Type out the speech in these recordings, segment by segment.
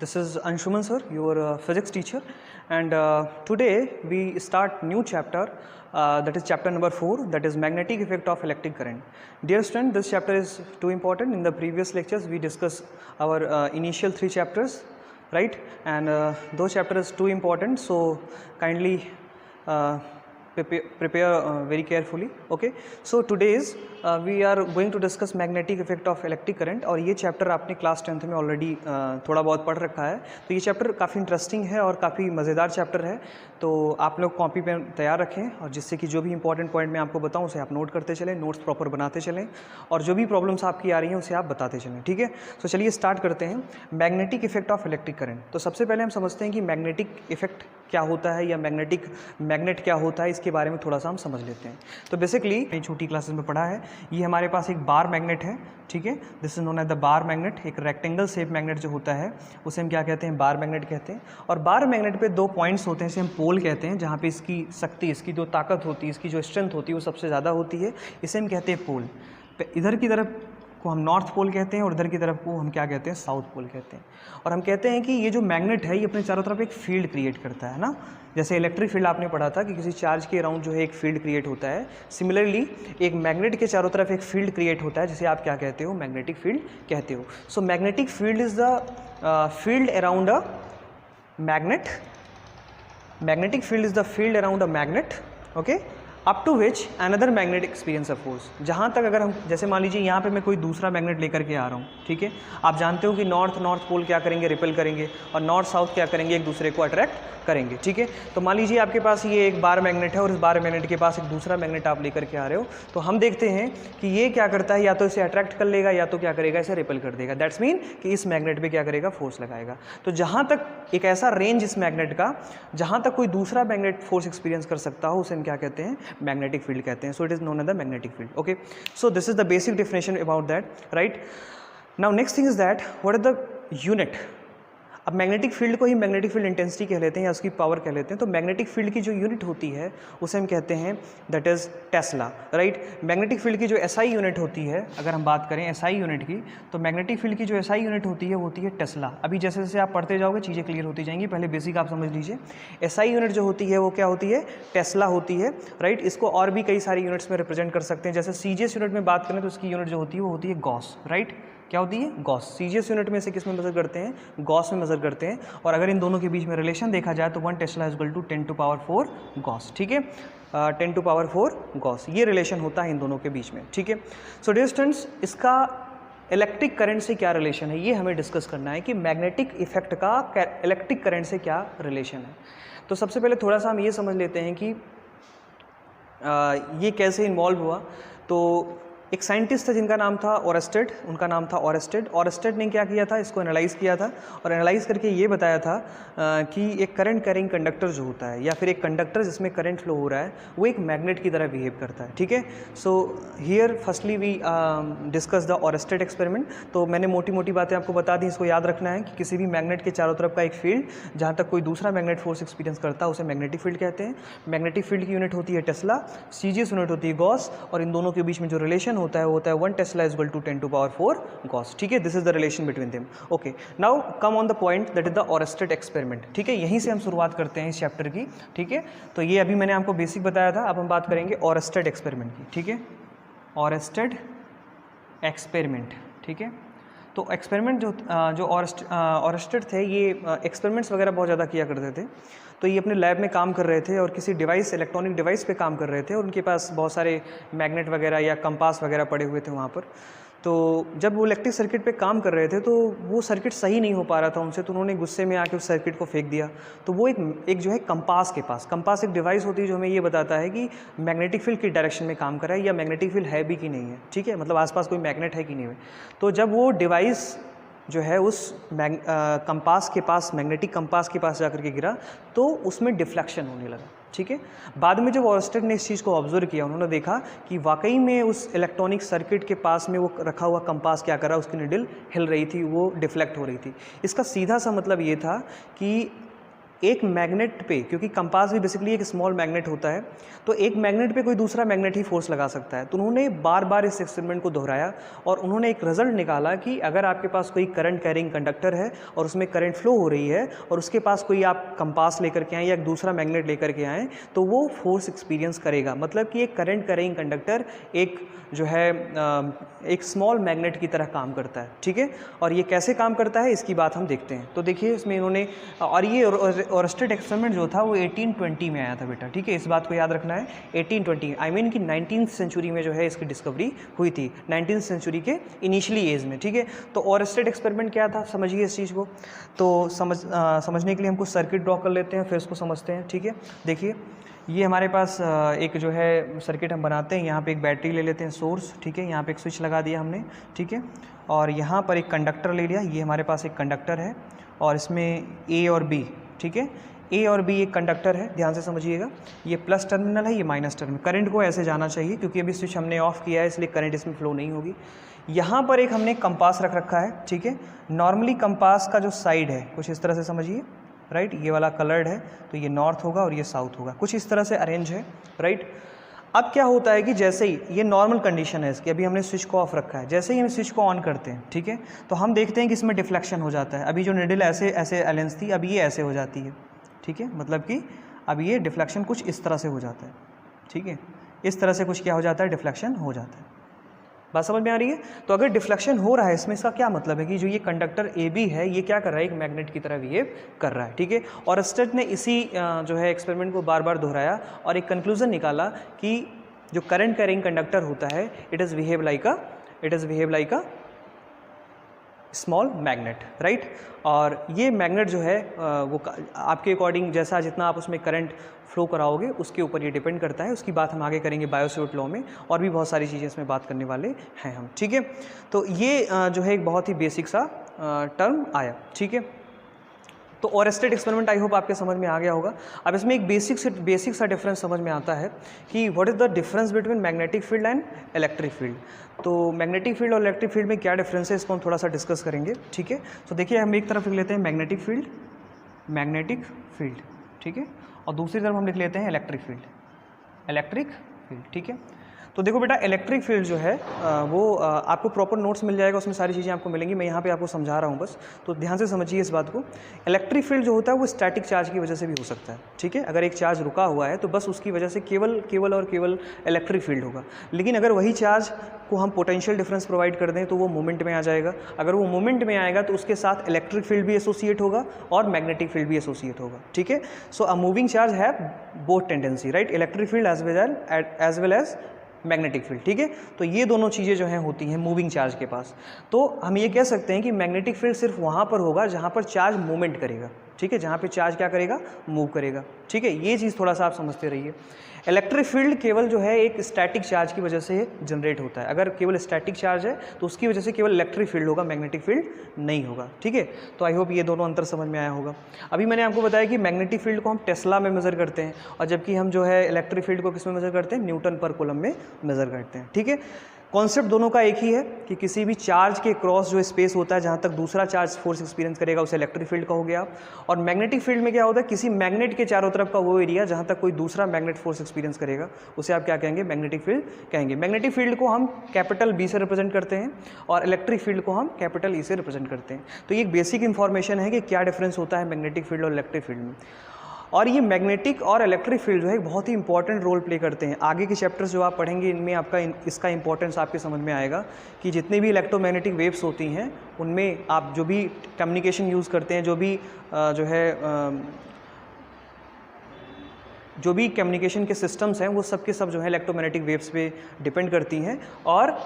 This is Anshuman sir, your physics teacher, and today we start new chapter, that is chapter number 4, that is magnetic effect of electric current. Dear student, this chapter is too important. In the previous lectures we discussed our initial 3 chapters, right, and those chapters too important, so kindly prepare very carefully. Okay, so today's we are going to discuss magnetic effect of electric current, और ये chapter आपने class 10th में already थोड़ा बहुत पढ़ रखा है, तो ये चैप्टर काफ़ी इंटरेस्टिंग है और काफ़ी मज़ेदार चैप्टर है। तो आप लोग कॉपी पेन तैयार रखें और जिससे कि जो भी इंपॉर्टेंट पॉइंट मैं आपको बताऊं उसे आप नोट करते चलें, नोट्स प्रॉपर बनाते चलें और जो भी प्रॉब्लम्स आपकी आ रही हैं उसे आप बताते चलें। ठीक है, तो चलिए स्टार्ट करते हैं magnetic effect of electric current. तो सबसे पहले हम समझते हैं कि मैग्नेटिक इफेक्ट क्या होता है या मैग्नेट क्या होता है, इसके बारे में थोड़ा सा हम समझ लेते हैं। तो बेसिकली छोटी क्लासेस में पढ़ा है, ये हमारे पास एक बार मैग्नेट है, ठीक है, this is known as the bar magnet. एक रेक्टेंगल शेप मैग्नेट जो होता है उसे हम क्या कहते हैं, बार मैग्नेट कहते हैं। और बार मैग्नेट पे 2 पॉइंट्स होते हैं, इसे हम पोल कहते हैं, जहाँ पे इसकी शक्ति, इसकी जो ताकत होती है, इसकी जो स्ट्रेंथ होती है वो सबसे ज़्यादा होती है, इसे हम कहते हैं पोल। इधर की तरफ को हम नॉर्थ पोल कहते हैं और इधर की तरफ को हम क्या कहते हैं, साउथ पोल कहते हैं। और हम कहते हैं कि ये जो मैग्नेट है ये अपने चारों तरफ एक फील्ड क्रिएट करता है ना, जैसे इलेक्ट्रिक फील्ड आपने पढ़ा था कि किसी चार्ज के अराउंड जो है एक फील्ड क्रिएट होता है, सिमिलरली एक मैग्नेट के चारों तरफ एक फील्ड क्रिएट होता है, जिसे आप क्या कहते हो, मैग्नेटिक फील्ड कहते हो। So magnetic field is the field around a magnet, magnetic field is the field around a magnet, okay, up to which another magnet experience a force. जहाँ तक अगर हम, जैसे मान लीजिए यहाँ पे मैं कोई दूसरा मैग्नेट लेकर के आ रहा हूँ, ठीक है, आप जानते हो कि नॉर्थ पोल क्या करेंगे, रिपेल करेंगे, और नॉर्थ साउथ क्या करेंगे, एक दूसरे को अट्रैक्ट करेंगे। ठीक है, तो मान लीजिए आपके पास ये एक बार मैग्नेट है और इस बार मैग्नेट के पास एक दूसरा मैग्नेट आप लेकर के आ रहे हो, तो हम देखते हैं कि ये क्या करता है, या तो इसे अट्रैक्ट कर लेगा या तो क्या करेगा, इसे रिपेल कर देगा। दैट्स मीन कि इस मैग्नेट पे क्या करेगा, फोर्स लगाएगा। तो जहाँ तक एक ऐसा रेंज इस मैग्नेट का जहाँ तक कोई दूसरा मैग्नेट फोर्स एक्सपीरियंस कर सकता हो, उसे हम क्या कहते हैं, मैग्नेटिक फील्ड कहते हैं। So it is known as the magnetic field. Okay, so this is the basic definition about that, right. Now next thing is that what is the unit. अब मैग्नेटिक फील्ड को ही magnetic field intensity कह लेते हैं या उसकी power कह लेते हैं। तो मैग्नेटिक फील्ड की जो यूनिट होती है उसे हम कहते हैं that is Tesla, right. Magnetic field की जो एसआई यूनिट होती है, अगर हम बात करें एसआई यूनिट की, तो मैग्नेटिक फील्ड की जो एसआई यूनिट होती है वो होती है टेस्ला। अभी जैसे जैसे आप पढ़ते जाओगे चीज़ें क्लियर होती जाएंगी, पहले बेसिक आप समझ लीजिए। एसआई यूनिट जो होती है वो क्या होती है, टेस्ला होती है, राइट। इसको और भी कई सारी यूनिट्स में रिप्रेजेंट कर सकते हैं, जैसे सीजीएस यूनिट में बात करें तो उसकी यूनिट जो होती है वो होती है गॉस, राइट। क्या होती है, गॉस। सीजीएस यूनिट में से किस में मेजर करते हैं, गॉस में मेजर करते हैं। और अगर इन दोनों के बीच में रिलेशन देखा जाए तो 1 tesla is equal to 10 to power 4 gauss, ठीक है, 10 टू पावर 4 गॉस, ये रिलेशन होता है इन दोनों के बीच में, ठीक है। सो डियर स्टूडेंट्स, इसका इलेक्ट्रिक करंट से क्या रिलेशन है ये हमें डिस्कस करना है कि मैग्नेटिक इफेक्ट का इलेक्ट्रिक करंट से क्या रिलेशन है। तो सबसे पहले थोड़ा सा हम ये समझ लेते हैं कि ये कैसे इन्वॉल्व हुआ। तो एक साइंटिस्ट था जिनका नाम था ओरेस्टेड, उनका नाम था ओरेस्टेड। ओरेस्टेड ने क्या किया था, इसको एनालाइज किया था और एनालाइज करके ये बताया था कि एक करंट कैरिंग कंडक्टर जो होता है या फिर एक कंडक्टर जिसमें करंट फ्लो हो रहा है वो एक मैग्नेट की तरह बिहेव करता है, ठीक है। So here firstly we discuss the Oersted experiment. तो मैंने मोटी मोटी बातें आपको बता दी, इसको याद रखना है कि किसी भी मैग्नेट के चारों तरफ का एक फील्ड जहाँ तक कोई दूसरा मैग्नेट फोर्स एक्सपीरियंस करता है उसे मैग्नेटिक फील्ड कहते हैं। मैग्नेटिक फील्ड की यूनिट होती है टेस्ला, सीजीएस यूनिट होती है गॉस, और इन दोनों के बीच में जो रिलेशन होता है 1 tesla is equal to 10 to power 4 gauss, ठीक है। This is the relation between them. Okay, now come on the point that is the Oersted experiment, ठीक है। यहीं से हम शुरुआत करते हैं इस चैप्टर की, ठीक है। तो ये अभी मैंने आपको बेसिक बताया था, अब हम बात करेंगे ओरेस्टेड एक्सपेरिमेंट की, ठीक है, ओरेस्टेड एक्सपेरिमेंट, ठीक है। तो एक्सपेरिमेंट जो ओरेस्टेड थे ये एक्सपेरिमेंट्स वगैरह बहुत ज़्यादा किया करते थे। तो ये अपने लैब में काम कर रहे थे और किसी डिवाइस, इलेक्ट्रॉनिक डिवाइस पे काम कर रहे थे और उनके पास बहुत सारे मैग्नेट वगैरह या कंपास वगैरह पड़े हुए थे वहाँ पर। तो जब वो इलेक्ट्रिक सर्किट पे काम कर रहे थे तो वो सर्किट सही नहीं हो पा रहा था उनसे, तो उन्होंने गुस्से में आके उस सर्किट को फेंक दिया। तो वो एक जो है कंपास के पास, कंपास एक डिवाइस होती है जो हमें ये बताता है कि मैग्नेटिक फील्ड की डायरेक्शन में काम कर रहा है या मैग्नेटिक फील्ड है भी कि नहीं है, ठीक है, मतलब आसपास कोई मैग्नेट है कि नहीं है। तो जब वो डिवाइस जो है उस कंपास के पास, मैग्नेटिक कंपास के पास जाकर के गिरा तो उसमें डिफ्लेक्शन होने लगा, ठीक है। बाद में जब ओरेस्टेड ने इस चीज़ को ऑब्जर्व किया, उन्होंने देखा कि वाकई में उस इलेक्ट्रॉनिक सर्किट के पास में वो रखा हुआ कंपास क्या कर रहा, उसकी निडल हिल रही थी, वो डिफ्लेक्ट हो रही थी। इसका सीधा सा मतलब ये था कि एक मैग्नेट पे, क्योंकि कंपास भी बेसिकली एक स्मॉल मैग्नेट होता है, तो एक मैग्नेट पे कोई दूसरा मैग्नेट ही फोर्स लगा सकता है। तो उन्होंने बार बार इस एक्सपेरिमेंट को दोहराया और उन्होंने एक रिजल्ट निकाला कि अगर आपके पास कोई करंट कैरिंग कंडक्टर है और उसमें करंट फ्लो हो रही है और उसके पास कोई आप कंपास लेकर के आए या एक दूसरा मैग्नेट लेकर के आए, तो वो फोर्स एक्सपीरियंस करेगा। मतलब कि एक करंट कैरिंग कंडक्टर एक जो है एक स्मॉल मैग्नेट की तरह काम करता है, ठीक है। और ये कैसे काम करता है इसकी बात हम देखते हैं। तो देखिए इसमें इन्होंने, और ये ओरस्टेड एक्सपेरिमेंट जो था वो 1820 में आया था बेटा, ठीक है, इस बात को याद रखना है। 1820 आई मीन कि 19th सेंचुरी में जो है इसकी डिस्कवरी हुई थी, 19th सेंचुरी के इनिशियली एज में, ठीक है। तो ओरस्टेड एक्सपेरिमेंट क्या था, समझिए इस चीज़ को। तो समझने के लिए हम कुछ सर्किट ड्रॉ कर लेते हैं, फिर उसको समझते हैं, ठीक है। देखिए ये हमारे पास एक जो है सर्किट हम बनाते हैं। यहाँ पे एक बैटरी ले लेते हैं सोर्स, ठीक है, यहाँ पे एक स्विच लगा दिया हमने, ठीक है, और यहाँ पर एक कंडक्टर ले लिया। ये हमारे पास एक कंडक्टर है और इसमें ए और बी, ठीक है, ए और बी एक कंडक्टर है, ध्यान से समझिएगा। ये प्लस टर्मिनल है, ये माइनस टर्मिनल। करंट को ऐसे जाना चाहिए क्योंकि अभी स्विच हमने ऑफ किया है, इसलिए करंट इसमें फ्लो नहीं होगी। यहाँ पर एक हमने कंपास रख रखा है, ठीक है। नॉर्मली कंपास का जो साइड है कुछ इस तरह से समझिए, राइट, ये वाला कलर्ड है तो ये नॉर्थ होगा और ये साउथ होगा, कुछ इस तरह से अरेंज है, राइट। अब क्या होता है कि जैसे ही ये नॉर्मल कंडीशन है इसकी, अभी हमने स्विच को ऑफ रखा है, जैसे ही हम स्विच को ऑन करते हैं, ठीक है, तो हम देखते हैं कि इसमें डिफ्लेक्शन हो जाता है। अभी जो निडल ऐसे ऐसे अलेंस थी, अभी ये ऐसे हो जाती है, ठीक है, मतलब कि अब ये डिफ्लेक्शन कुछ इस तरह से हो जाता है, ठीक है, इस तरह से कुछ क्या हो जाता है, डिफ्लेक्शन हो जाता है। बात समझ में आ रही है। तो अगर डिफ्लेक्शन हो रहा है इसमें, इसका क्या मतलब है कि जो ये कंडक्टर ए बी है ये क्या कर रहा है, एक मैग्नेट की तरह बिहेव कर रहा है, ठीक है। और ओरस्टेड ने इसी जो है एक्सपेरिमेंट को बार बार दोहराया और एक कंक्लूजन निकाला कि जो करंट कैरिंग कंडक्टर होता है it is behave like a small magnet, right. और ये मैग्नेट जो है वो आपके अकॉर्डिंग जैसा जितना आप उसमें करंट फ्लो कराओगे उसके ऊपर ये डिपेंड करता है। उसकी बात हम आगे करेंगे बायो-सैवर्ट लॉ में, और भी बहुत सारी चीज़ें इसमें बात करने वाले हैं हम, ठीक है। तो ये जो है एक बहुत ही बेसिक सा टर्म आया, ठीक है। तो ओरस्टेड एक्सपेरिमेंट आई होप आपके समझ में आ गया होगा। अब इसमें एक बेसिक सा डिफरेंस समझ में आता है कि what is the difference between magnetic field and electric field. तो मैग्नेटिक फील्ड और इलेक्ट्रिक फील्ड में क्या डिफरेंस है इसको हम थोड़ा सा डिस्कस करेंगे, ठीक है। तो देखिए हम एक तरफ लिख लेते हैं मैग्नेटिक फील्ड, ठीक है, और दूसरी तरफ हम लिख लेते हैं इलेक्ट्रिक फील्ड, ठीक है। तो देखो बेटा इलेक्ट्रिक फील्ड जो है वो आपको प्रॉपर नोट्स मिल जाएगा, उसमें सारी चीज़ें आपको मिलेंगी। मैं यहाँ पे आपको समझा रहा हूँ बस, तो ध्यान से समझिए इस बात को। इलेक्ट्रिक फील्ड जो होता है वो स्टैटिक चार्ज की वजह से भी हो सकता है, ठीक है। अगर एक चार्ज रुका हुआ है तो बस उसकी वजह से केवल इलेक्ट्रिक फील्ड होगा। लेकिन अगर वही चार्ज को हम पोटेंशियल डिफरेंस प्रोवाइड कर दें तो वो मोमेंट में आ जाएगा। अगर वो मोमेंट में आएगा तो उसके साथ इलेक्ट्रिक फील्ड भी एसोसिएट होगा और मैग्नेटिक फील्ड भी एसोसिएट होगा, ठीक है। So a moving charge have both tendency, right, electric field as well as magnetic field, ठीक है। तो ये दोनों चीज़ें जो हैं होती हैं मूविंग चार्ज के पास। तो हम ये कह सकते हैं कि मैग्नेटिक फील्ड सिर्फ वहाँ पर होगा जहाँ पर चार्ज मूवमेंट करेगा, ठीक है, जहाँ पे चार्ज क्या करेगा, मूव करेगा, ठीक है। ये चीज़ थोड़ा सा आप समझते रहिए। इलेक्ट्रिक फील्ड केवल जो है एक स्टैटिक चार्ज की वजह से जनरेट होता है। अगर केवल स्टैटिक चार्ज है तो उसकी वजह से केवल इलेक्ट्रिक फील्ड होगा, मैग्नेटिक फील्ड नहीं होगा, ठीक है। तो आई होप ये दोनों अंतर समझ में आया होगा। अभी मैंने आपको बताया कि मैग्नेटिक फील्ड को हम टेस्ला में मेज़र करते हैं और जबकि हम जो है इलेक्ट्रिक फील्ड को किस में मेज़र करते हैं, न्यूटन पर कूलम में मेज़र करते हैं, ठीक है। कॉन्सेप्ट दोनों का एक ही है कि किसी भी चार्ज के क्रॉस जो स्पेस होता है जहाँ तक दूसरा चार्ज फोर्स एक्सपीरियंस करेगा उसे इलेक्ट्रिक फील्ड कहोगे आप। और मैग्नेटिक फील्ड में क्या होता है, किसी मैग्नेट के चारों तरफ का वो एरिया जहाँ तक कोई दूसरा मैग्नेट फोर्स एक्सपीरियंस करेगा उसे आप क्या कहेंगे, मैग्नेटिक फील्ड कहेंगे। मैग्नेटिक फील्ड को हम कैपिटल बी से रिप्रेजेंट करते हैं और इलेक्ट्रिक फील्ड को हम कैपिटल ई से रिप्रेजेंट करते हैं। तो ये एक बेसिक इन्फॉर्मेशन है कि क्या डिफरेंस होता है मैग्नेटिक फील्ड और इलेक्ट्रिक फील्ड में। और ये मैग्नेटिक और इलेक्ट्रिक फील्ड जो है बहुत ही इंपॉर्टेंट रोल प्ले करते हैं। आगे के चैप्टर्स जो आप पढ़ेंगे इनमें आपका इसका इंपॉर्टेंस आपके समझ में आएगा कि जितनी भी इलेक्ट्रोमैग्नेटिक वेव्स होती हैं उनमें आप जो भी कम्युनिकेशन यूज़ करते हैं, जो भी कम्युनिकेशन के सिस्टम्स हैं वो सब के सब जो है इलेक्ट्रोमैग्नेटिक वेव्स पे डिपेंड करती हैं। और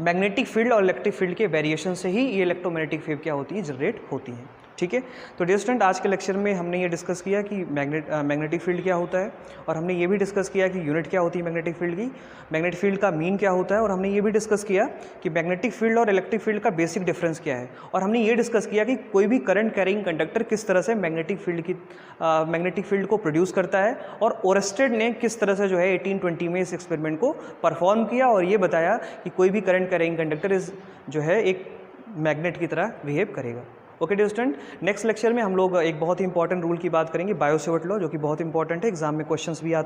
मैग्नेटिक फील्ड और इलेक्ट्रिक फील्ड के वेरिएशन से ही ये इलेक्ट्रोमैग्नेटिक वेव क्या होती है, जनरेट होती हैं, ठीक है। तो डियर स्टूडेंट, आज के लेक्चर में हमने ये डिस्कस किया कि मैग्नेटिक फील्ड क्या होता है, और हमने ये भी डिस्कस किया कि यूनिट क्या होती है मैग्नेटिक फील्ड की, मैग्नेटिक फील्ड का मीन क्या होता है, और हमने ये भी डिस्कस किया कि मैग्नेटिक फील्ड और इलेक्ट्रिक फील्ड का बेसिक डिफरेंस क्या है। और हमने ये डिस्कस किया कि कोई भी करंट कैरिंग कंडक्टर किस तरह से मैग्नेटिक फील्ड को प्रोड्यूस करता है, और ओरस्टेड ने किस तरह से जो है 1820 में इस एक्सपेरिमेंट को परफॉर्म किया और ये बताया कि कोई भी करंट कैरिंग कंडक्टर जो है एक मैग्नेट की तरह बिहेव करेगा। Okay dear student, next lecture में हम लोग एक बहुत ही इंपॉर्टेंट रूल की बात करेंगे, बायो सेवर्ट लॉ, जो कि बहुत इंपॉर्टेंट है, एग्जाम में क्वेश्चंस भी आते हैं।